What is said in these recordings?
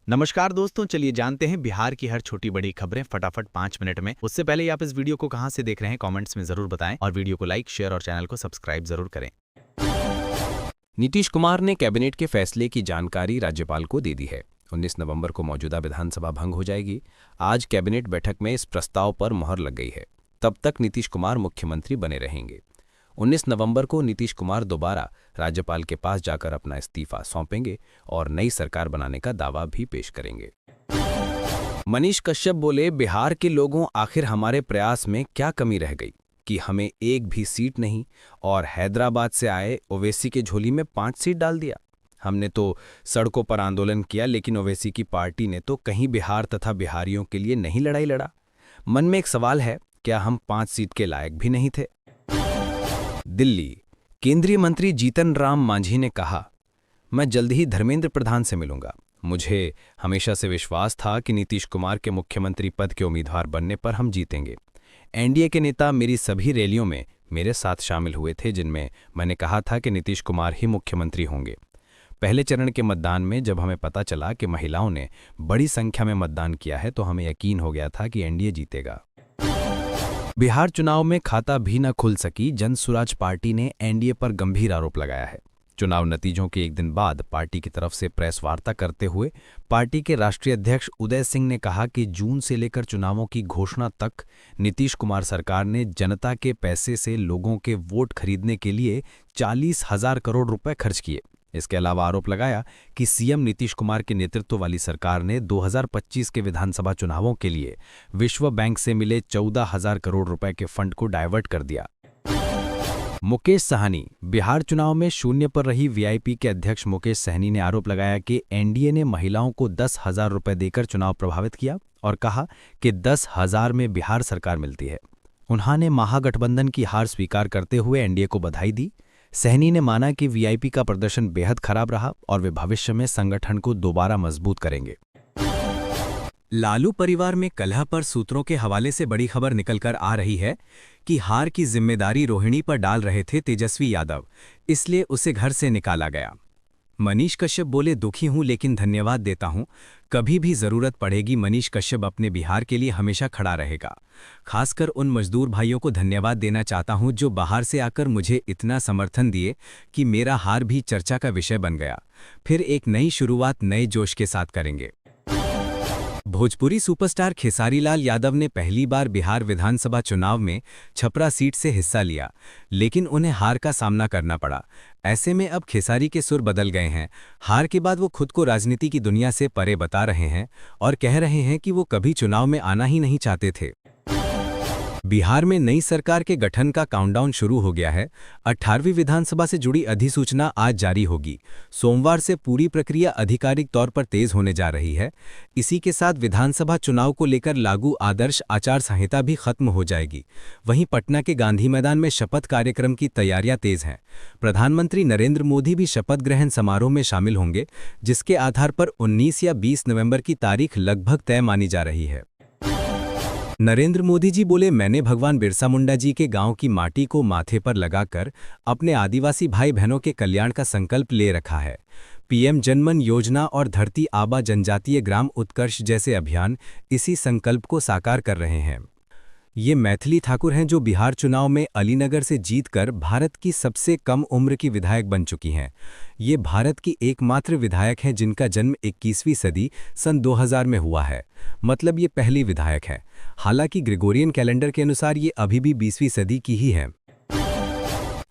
नमस्कार दोस्तों, चलिए जानते हैं बिहार की हर छोटी बड़ी खबरें फटाफट 5 मिनट में। उससे पहले आप इस वीडियो को कहां से देख रहे हैं कमेंट्स में जरूर बताएं और वीडियो को लाइक, शेयर और चैनल को सब्सक्राइब जरूर करें। नीतीश कुमार ने कैबिनेट के फैसले की जानकारी राज्यपाल को दे दी है। 19 नवंबर को मौजूदा विधानसभा भंग हो जाएगी। आज कैबिनेट बैठक में इस प्रस्ताव पर मुहर लग गई है। तब तक नीतीश कुमार मुख्यमंत्री बने रहेंगे। 19 नवंबर को नीतीश कुमार दोबारा राज्यपाल के पास जाकर अपना इस्तीफा सौंपेंगे और नई सरकार बनाने का दावा भी पेश करेंगे। मनीष कश्यप बोले, बिहार के लोगों, आखिर हमारे प्रयास में क्या कमी रह गई कि हमें एक भी सीट नहीं और हैदराबाद से आए ओवैसी के झोली में 5 सीट डाल दिया। हमने तो सड़कों पर आंदोलन किया, लेकिन ओवैसी की पार्टी ने तो कहीं बिहार तथा बिहारियों के लिए नहीं लड़ाई लड़ा। मन में एक सवाल है, क्या हम 5 सीट के लायक भी नहीं थे? दिल्ली, केंद्रीय मंत्री जीतन राम मांझी ने कहा, मैं जल्द ही धर्मेंद्र प्रधान से मिलूंगा। मुझे हमेशा से विश्वास था कि नीतीश कुमार के मुख्यमंत्री पद के उम्मीदवार बनने पर हम जीतेंगे। एनडीए के नेता मेरी सभी रैलियों में मेरे साथ शामिल हुए थे, जिनमें मैंने कहा था कि नीतीश कुमार ही मुख्यमंत्री होंगे। पहले चरण के मतदान में जब हमें पता चला कि महिलाओं ने बड़ी संख्या में मतदान किया है, तो हमें यकीन हो गया था कि एनडीए जीतेगा। बिहार चुनाव में खाता भी न खुल सकी जनसुराज पार्टी ने एनडीए पर गंभीर आरोप लगाया है। चुनाव नतीजों के एक दिन बाद पार्टी की तरफ से प्रेस वार्ता करते हुए पार्टी के राष्ट्रीय अध्यक्ष उदय सिंह ने कहा कि जून से लेकर चुनावों की घोषणा तक नीतीश कुमार सरकार ने जनता के पैसे से लोगों के वोट खरीदने के लिए 40,000 करोड़ रुपए खर्च किए। इसके अलावा आरोप लगाया कि सीएम नीतीश कुमार के नेतृत्व वाली सरकार ने 2025 के विधानसभा चुनावों के लिए विश्व बैंक से मिले 14,000 करोड़ रुपए के फंड को डायवर्ट कर दिया। मुकेश सहनी, बिहार चुनाव में शून्य पर रही वीआईपी के अध्यक्ष मुकेश सहनी ने आरोप लगाया कि एनडीए ने महिलाओं को 10,000 रुपए देकर चुनाव प्रभावित किया और कहा कि 10,000 में बिहार सरकार मिलती है। उन्होंने महागठबंधन की हार स्वीकार करते हुए एनडीए को बधाई दी। सहनी ने माना कि वीआईपी का प्रदर्शन बेहद खराब रहा और वे भविष्य में संगठन को दोबारा मजबूत करेंगे। लालू परिवार में कलह पर सूत्रों के हवाले से बड़ी खबर निकलकर आ रही है कि हार की जिम्मेदारी रोहिणी पर डाल रहे थे तेजस्वी यादव, इसलिए उसे घर से निकाला गया। मनीष कश्यप बोले, दुखी हूं लेकिन धन्यवाद देता हूं। कभी भी जरूरत पड़ेगी मनीष कश्यप अपने बिहार के लिए हमेशा खड़ा रहेगा। खासकर उन मजदूर भाइयों को धन्यवाद देना चाहता हूं जो बाहर से आकर मुझे इतना समर्थन दिए कि मेरा हार भी चर्चा का विषय बन गया। फिर एक नई शुरुआत नए जोश के साथ करेंगे। भोजपुरी सुपरस्टार खेसारी लाल यादव ने पहली बार बिहार विधानसभा चुनाव में छपरा सीट से हिस्सा लिया, लेकिन उन्हें हार का सामना करना पड़ा। ऐसे में अब खेसारी के सुर बदल गए हैं। हार के बाद वो खुद को राजनीति की दुनिया से परे बता रहे हैं और कह रहे हैं कि वो कभी चुनाव में आना ही नहीं चाहते थे। बिहार में नई सरकार के गठन का काउंटडाउन शुरू हो गया है। 18वीं विधानसभा से जुड़ी अधिसूचना आज जारी होगी। सोमवार से पूरी प्रक्रिया आधिकारिक तौर पर तेज होने जा रही है। इसी के साथ विधानसभा चुनाव को लेकर लागू आदर्श आचार संहिता भी खत्म हो जाएगी। वहीं पटना के गांधी मैदान में शपथ कार्यक्रम की तैयारियां तेज हैं। प्रधानमंत्री नरेंद्र मोदी भी शपथ ग्रहण समारोह में शामिल होंगे, जिसके आधार पर 19 या 20 नवंबर की तारीख लगभग तय मानी जा रही है। नरेंद्र मोदी जी बोले, मैंने भगवान बिरसा मुंडा जी के गांव की माटी को माथे पर लगाकर अपने आदिवासी भाई बहनों के कल्याण का संकल्प ले रखा है। पीएम जनमन योजना और धरती आबा जनजातीय ग्राम उत्कर्ष जैसे अभियान इसी संकल्प को साकार कर रहे हैं। ये मैथिली ठाकुर हैं जो बिहार चुनाव में अलीनगर से जीतकर भारत की सबसे कम उम्र की विधायक बन चुकी हैं। ये भारत की एकमात्र विधायक हैं जिनका जन्म 21वीं सदी सन 2000 में हुआ है। मतलब ये पहली विधायक है। हालांकि ग्रेगोरियन कैलेंडर के अनुसार ये अभी भी 20वीं सदी की ही है।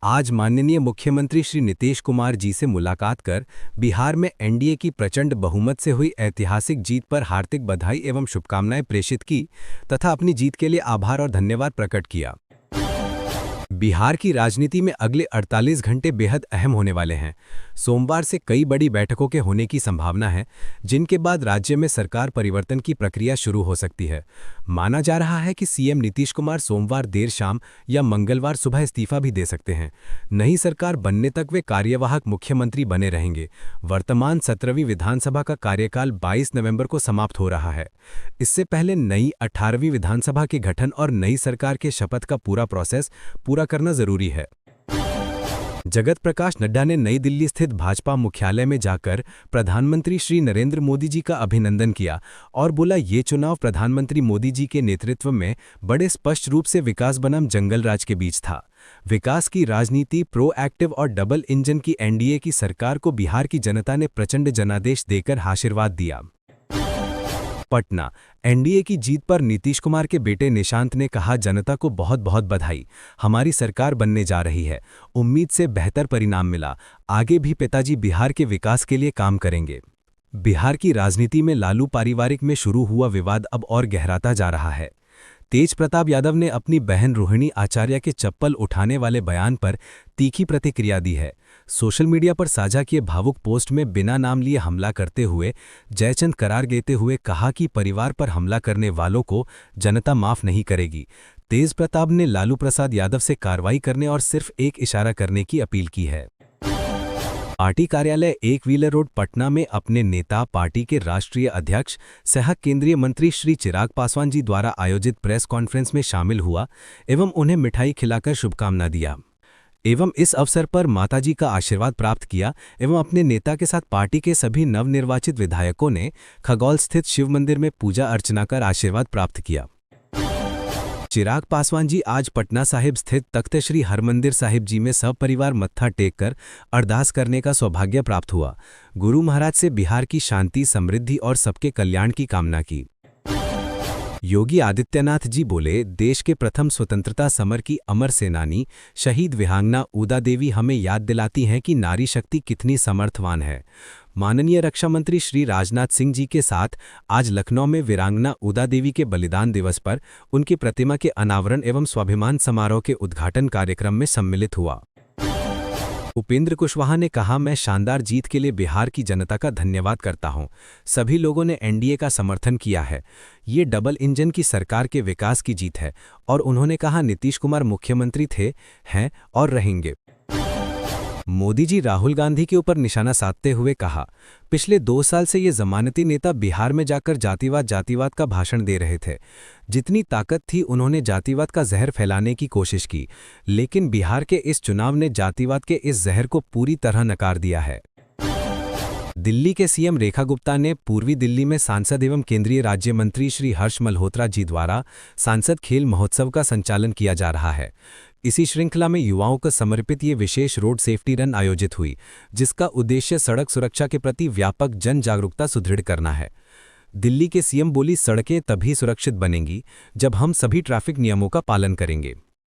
आज माननीय मुख्यमंत्री श्री नीतीश कुमार जी से मुलाकात कर बिहार में एनडीए की प्रचंड बहुमत से हुई ऐतिहासिक जीत पर हार्दिक बधाई एवं शुभकामनाएं प्रेषित की तथा अपनी जीत के लिए आभार और धन्यवाद प्रकट किया। बिहार की राजनीति में अगले 48 घंटे बेहद अहम होने वाले हैं। सोमवार से कई बड़ी बैठकों के होने की संभावना है, जिनके बाद राज्य में सरकार परिवर्तन की प्रक्रिया शुरू हो सकती है। माना जा रहा है कि सीएम नीतीश कुमार सोमवार देर शाम या मंगलवार सुबह इस्तीफा भी दे सकते हैं। नई सरकार बनने तक वे कार्यवाहक मुख्यमंत्री बने रहेंगे। वर्तमान 17वीं विधानसभा का कार्यकाल 22 नवंबर को समाप्त हो रहा है। इससे पहले नई 18वीं विधानसभा के गठन और नई सरकार के शपथ का पूरा प्रोसेस पूरा करना जरूरी है। जगत प्रकाश नड्डा ने नई दिल्ली स्थित भाजपा मुख्यालय में जाकर प्रधानमंत्री श्री नरेंद्र मोदी जी का अभिनंदन किया और बोला ये चुनाव प्रधानमंत्री मोदी जी के नेतृत्व में बड़े स्पष्ट रूप से विकास बनाम जंगल राज के बीच था। विकास की राजनीति, प्रोएक्टिव और डबल इंजन की एनडीए की सरकार को बिहार की जनता ने प्रचंड जनादेश देकर आशीर्वाद दिया। पटना, एनडीए की जीत पर नीतीश कुमार के बेटे निशांत ने कहा, जनता को बहुत बहुत बधाई, हमारी सरकार बनने जा रही है, उम्मीद से बेहतर परिणाम मिला, आगे भी पिताजी बिहार के विकास के लिए काम करेंगे। बिहार की राजनीति में लालू पारिवारिक में शुरू हुआ विवाद अब और गहराता जा रहा है। तेज प्रताप यादव ने अपनी बहन रोहिणी आचार्य के चप्पल उठाने वाले बयान पर तीखी प्रतिक्रिया दी है। सोशल मीडिया पर साझा किए भावुक पोस्ट में बिना नाम लिए हमला करते हुए जयचंद करार देते हुए कहा कि परिवार पर हमला करने वालों को जनता माफ नहीं करेगी। तेज प्रताप ने लालू प्रसाद यादव से कार्रवाई करने और सिर्फ एक इशारा करने की अपील की है। पार्टी कार्यालय एक व्हीलर रोड पटना में अपने नेता, पार्टी के राष्ट्रीय अध्यक्ष सह केंद्रीय मंत्री श्री चिराग पासवान जी द्वारा आयोजित प्रेस कॉन्फ्रेंस में शामिल हुआ एवं उन्हें मिठाई खिलाकर शुभकामना दिया एवं इस अवसर पर माताजी का आशीर्वाद प्राप्त किया एवं अपने नेता के साथ पार्टी के सभी नवनिर्वाचित विधायकों ने खगौल स्थित शिव मंदिर में पूजा अर्चना कर आशीर्वाद प्राप्त किया। चिराग पासवान जी आज पटना साहिब स्थित तख्त श्री हरमंदिर साहिब जी में सपरिवार मत्था टेक कर अरदास करने का सौभाग्य प्राप्त हुआ। गुरु महाराज से बिहार की शांति, समृद्धि और सबके कल्याण की कामना की। योगी आदित्यनाथ जी बोले, देश के प्रथम स्वतंत्रता समर की अमर सेनानी शहीद विहांगना उदा देवी हमें याद दिलाती हैं कि नारी शक्ति कितनी समर्थवान है। माननीय रक्षा मंत्री श्री राजनाथ सिंह जी के साथ आज लखनऊ में वीरांगना उदा देवी के बलिदान दिवस पर उनकी प्रतिमा के अनावरण एवं स्वाभिमान समारोह के उद्घाटन कार्यक्रम में सम्मिलित हुआ। उपेंद्र कुशवाहा ने कहा, मैं शानदार जीत के लिए बिहार की जनता का धन्यवाद करता हूं। सभी लोगों ने एनडीए का समर्थन किया है। ये डबल इंजन की सरकार के विकास की जीत है और उन्होंने कहा, नीतीश कुमार मुख्यमंत्री थे, हैं और रहेंगे। मोदी जी राहुल गांधी के ऊपर निशाना साधते हुए कहा, पिछले 2 साल से ये जमानती नेता बिहार में जाकर जातिवाद का भाषण दे रहे थे। जितनी ताकत थी उन्होंने जातिवाद का जहर फैलाने की कोशिश की, लेकिन बिहार के इस चुनाव ने जातिवाद के इस जहर को पूरी तरह नकार दिया है। दिल्ली के सीएम रेखा गुप्ता ने पूर्वी दिल्ली में सांसद एवं केंद्रीय राज्य मंत्री श्री हर्ष मल्होत्रा जी द्वारा सांसद खेल महोत्सव का संचालन किया जा रहा है। इसी श्रृंखला में युवाओं को समर्पित ये विशेष रोड सेफ्टी रन आयोजित हुई, जिसका उद्देश्य सड़क सुरक्षा के प्रति व्यापक जन जागरूकता सुदृढ़ करना है। दिल्ली के सीएम बोली, सड़कें तभी सुरक्षित बनेंगी जब हम सभी ट्रैफिक नियमों का पालन करेंगे।